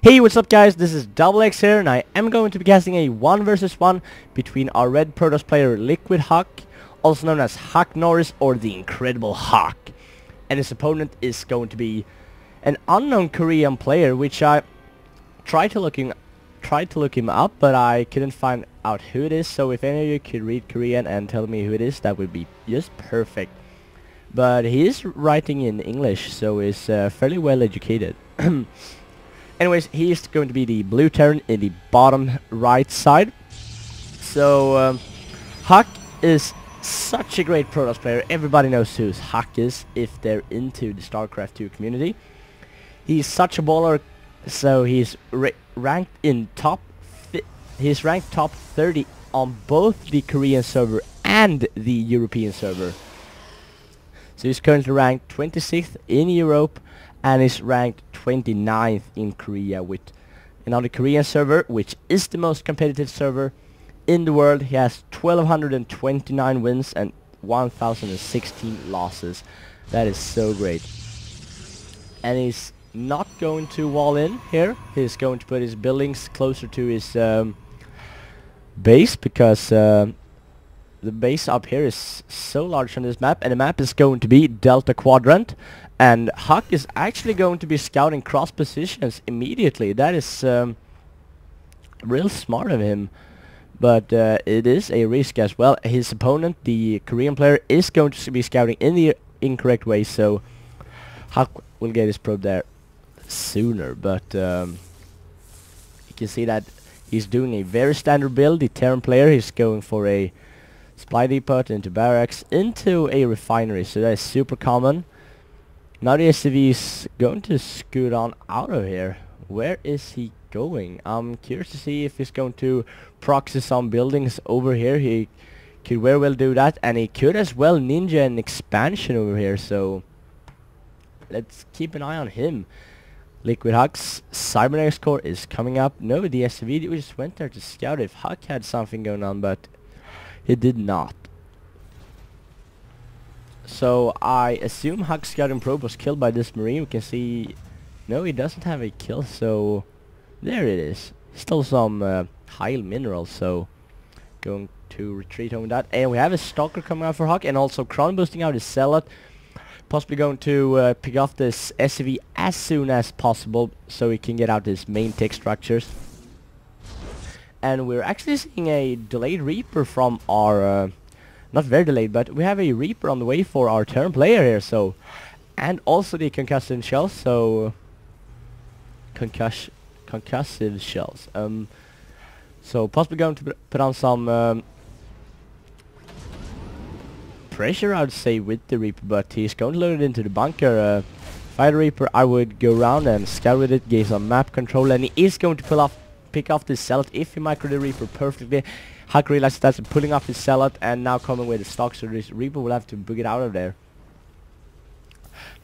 Hey, what's up guys, this is XX here, and I am going to be casting a 1 versus 1 between our red Protoss player LiquidHuK, also known as HuK Norris or the Incredible HuK. And his opponent is going to be an unknown Korean player, which I tried to look him up, but I couldn't find out who it is. So if any of you could read Korean and tell me who it is, that would be just perfect. But he is writing in English, so he's fairly well educated. Anyways, he is going to be the blue Terran in the bottom right side. So HuK is such a great Protoss player. Everybody knows who HuK is if they're into the StarCraft 2 community. He's such a baller, so he's ranked in he's ranked top 30 on both the Korean server and the European server. So he's currently ranked 26th in Europe, and is ranked 29th in Korea. And on the Korean server, which is the most competitive server in the world, he has 1,229 wins and 1,016 losses. That is so great. And he's not going to wall in here. He's going to put his buildings closer to his base, because the base up here is so large on this map, and the map is going to be Delta Quadrant. And HuK is actually going to be scouting cross positions immediately. That is real smart of him, but it is a risk as well. His opponent, the Korean player, is going to be scouting in the incorrect way, so HuK will get his probe there sooner. But you can see that he's doing a very standard build. The Terran player is going for a supply depot into barracks into a refinery, so that is super common. Now the SCV is going to scoot on out of here. Where is he going? I'm curious to see if he's going to proxy some buildings over here. He could very well do that, and he could as well ninja an expansion over here, so let's keep an eye on him. LiquidHuK's cybernetics core is coming up. No, the SCV just went there to scout if HuK had something going on, but he did not. So I assume HuK's scouting probe was killed by this marine. We can see, no, he doesn't have a kill, so there it is. Still some high minerals, so going to retreat on that. And we have a stalker coming out for HuK, and also Kron boosting out his zealot, possibly going to pick off this SCV as soon as possible so he can get out his main tech structures. And we're actually seeing a delayed Reaper from our not very delayed, but we have a Reaper on the way for our Terran player here, so, and also the concussive shells, so concussive shells. So possibly going to put on some pressure, I would say, with the Reaper, but he's going to load it into the bunker. Fire Reaper, I would go around and scout with it, get some map control, and he is going to pick off this zealot if he micro the Reaper perfectly. HuK realizes that's pulling off his zealot and now coming with the stock, so this Reaper will have to book it out of there.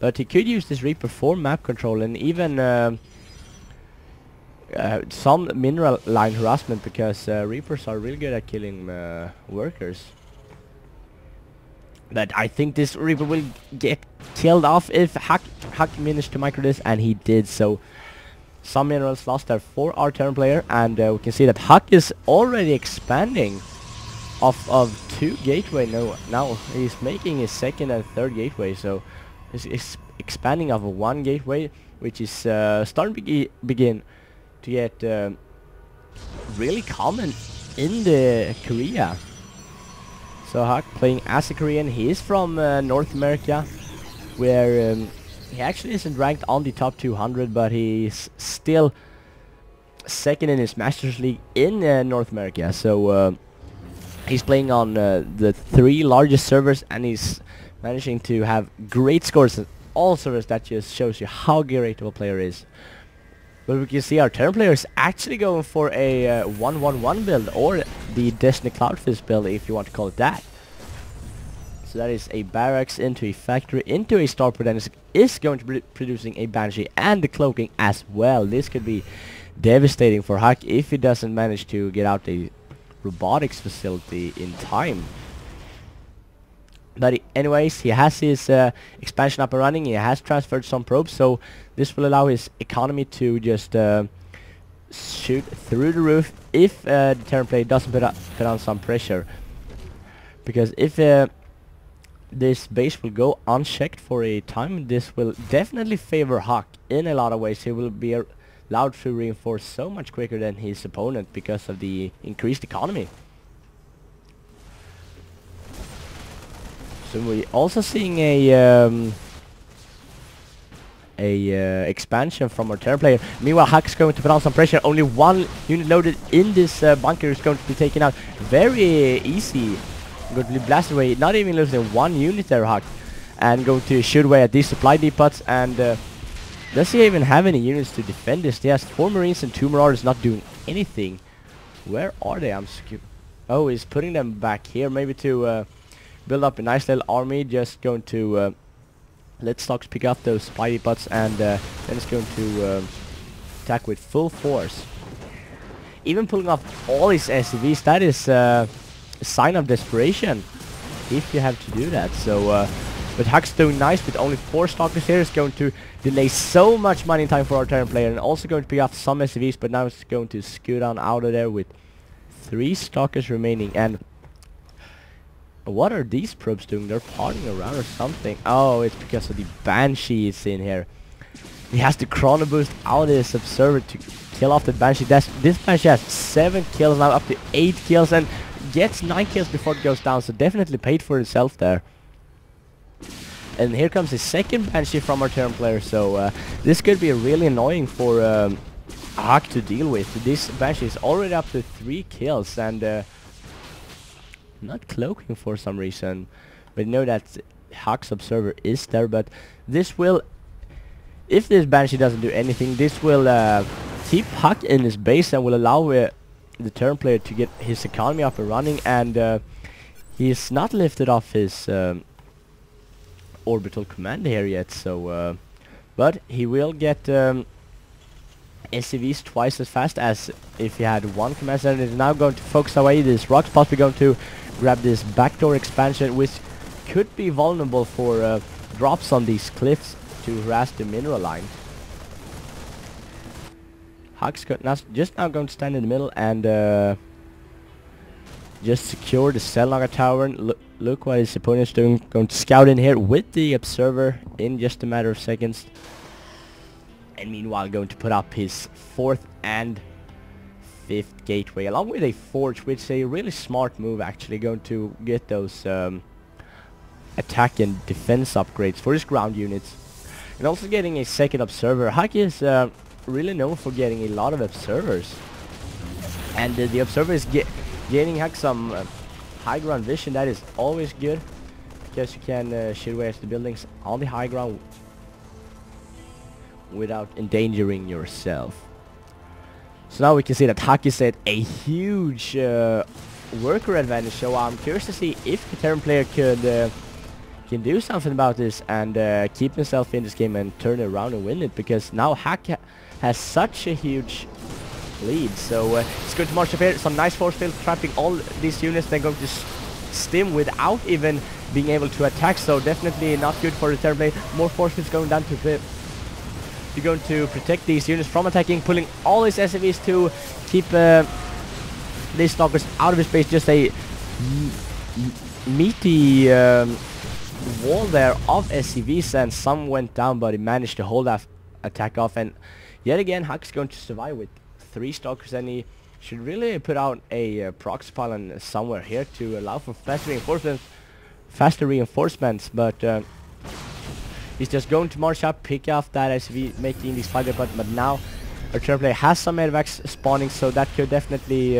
But he could use this Reaper for map control and even some mineral line harassment, because Reapers are really good at killing workers. But I think this Reaper will get killed off if HuK managed to micro this, and he did. So some minerals lost there for our Terran player, and we can see that HuK is already expanding off of 2 gateway. Now he's making his 2nd and 3rd gateway, so he's expanding off of 1 gateway, which is starting to begin to get really common in the Korea. So HuK playing as a Korean. He is from North America, where he actually isn't ranked on the top 200, but he's still 2nd in his Masters League in North America. So he's playing on the 3 largest servers, and he's managing to have great scores on all servers. That just shows you how great of a player is. But we can see our Terran player is actually going for a 1-1-1 build, or the Destiny Cloudfish build, if you want to call it that. So that is a barracks into a factory into a starport, and is going to be producing a Banshee and the cloaking as well. This could be devastating for HuK if he doesn't manage to get out a robotics facility in time. But anyways, he has his expansion up and running. He has transferred some probes, so this will allow his economy to just shoot through the roof if the Terran player doesn't put on some pressure. Because if this base will go unchecked for a time, this will definitely favor HuK in a lot of ways. He will be allowed to reinforce so much quicker than his opponent because of the increased economy. So we're also seeing a expansion from our Terran player. Meanwhile, HuK's going to put on some pressure. Only one unit loaded in this bunker is going to be taken out very easy. Going to be blasted away, not even losing one unit there, HuK. And going to shoot away at these supply depots. And does he even have any units to defend this? He has 4 Marines and 2 Marauders not doing anything. Where are they? I'm scared. Oh, he's putting them back here, maybe to build up a nice little army. Just going to let Stocks pick up those supply depots, and then it's going to attack with full force. Even pulling off all his SCVs, that is a sign of desperation if you have to do that. So but HuK's doing nice with only 4 Stalkers here. It's going to delay so much money and time for our Terran player, and also going to pick off some SCVs, but now it's going to scoot on out of there with 3 Stalkers remaining. And what are these probes doing? They're partying around or something. Oh, it's because of the Banshee is in here. He has to chrono boost out this observer to kill off the Banshee. This Banshee has 7 kills now, up to 8 kills, and gets 9 kills before it goes down, so definitely paid for itself there. And here comes the second Banshee from our Terran player, so this could be really annoying for HuK to deal with. This Banshee is already up to 3 kills, and not cloaking for some reason, but you know that HuK's observer is there. But this will, if this Banshee doesn't do anything, this will keep HuK in his base and will allow the Terran player to get his economy up and running. And he's not lifted off his orbital command here yet, so but he will get SCVs twice as fast as if he had 1 command center. He's now going to focus away this rocks, possibly going to grab this backdoor expansion, which could be vulnerable for drops on these cliffs to harass the mineral line. HuK's just now going to stand in the middle and just secure the Cellnaga tower. And look what his opponent's doing. Going to scout in here with the observer in just a matter of seconds. And meanwhile going to put up his 4th and 5th gateway, along with a forge, which is a really smart move actually. Going to get those attack and defense upgrades for his ground units. And also getting a 2nd observer. HuK is really known for getting a lot of observers. And the observer is gaining HuK some high ground vision. That is always good, because you can shoot away at the buildings on the high ground without endangering yourself. So now we can see that HuK is at a huge worker advantage. So I'm curious to see if the Terran player can do something about this and keep himself in this game and turn it around and win it, because now HuK has such a huge lead. So it's going to march up here, some nice force field, trapping all these units, then going to stim without even being able to attack. So definitely not good for the Terran player. More force fields going down to you're going to protect these units from attacking, pulling all his SCVs to keep these Stalkers out of his base. Just a meaty wall there of SCVs, and some went down, but he managed to hold that attack off. And yet again, HuK's going to survive with 3 Stalkers, and he should really put out a proxy pylon somewhere here to allow for faster reinforcements. But he's just going to march up, pick off that SCV, making these 5 depots. But now our Terran player has some medevacs spawning, so that could definitely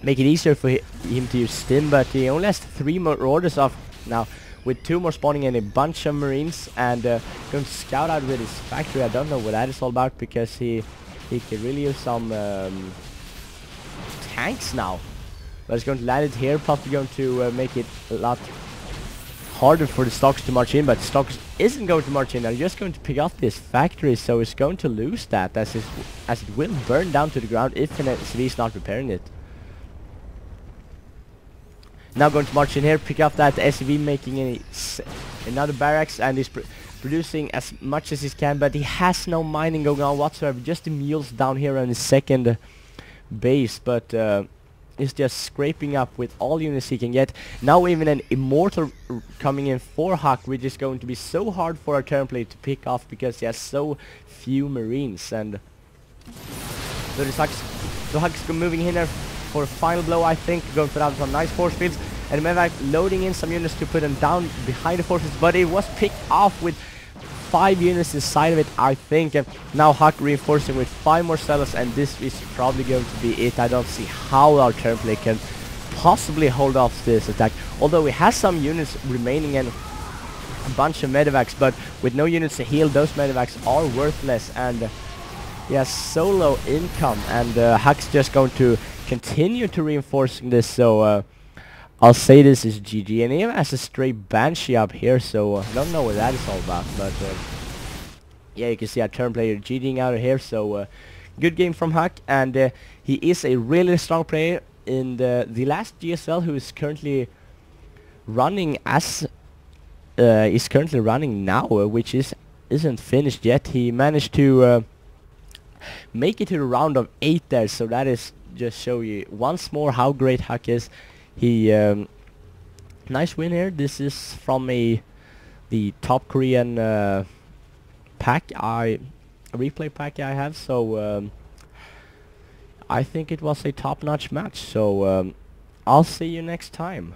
make it easier for him to use stim. But he only has 3 more orders off now, with 2 more spawning and a bunch of Marines, and going to scout out with his factory. I don't know what that is all about, because he could really use some tanks now. But he's going to land it here, possibly going to make it a lot harder for the Stalkers to march in. But the Stalkers isn't going to march in, they're just going to pick up this factory, so he's going to lose that, as it will burn down to the ground if an SCV is not repairing it. Now going to march in here, pick up that SCV, making another barracks, and he's producing as much as he can, but he has no mining going on whatsoever. Just the mules down here on his second base, but he's just scraping up with all units he can get. Now even an Immortal coming in for HuK, which is going to be so hard for our Terran player to pick off because he has so few Marines. And so this HuK's moving in there for a final blow, I think, going to put out some nice force fields. And Mevac loading in some units to put them down behind the forces, but it was picked off with 5 units inside of it, I think. And now HuK reinforcing with 5 more settlers, and this is probably going to be it. I don't see how our Terran player can possibly hold off this attack, although he has some units remaining and a bunch of medevacs, but with no units to heal, those medevacs are worthless. And he has so low income, and HuK's just going to continue to reinforcing this, so I'll say this is GG. And he even has a stray Banshee up here, so I don't know what that is all about, but yeah, you can see our Terran player GGing out of here, so good game from HuK. And he is a really strong player in the last GSL, who is currently running as is currently running now, which isn't finished yet. He managed to make it to the round of 8 there, so that is just show you once more how great HuK is. He nice win here. This is from the top Korean replay pack I have, so I think it was a top-notch match. So I'll see you next time.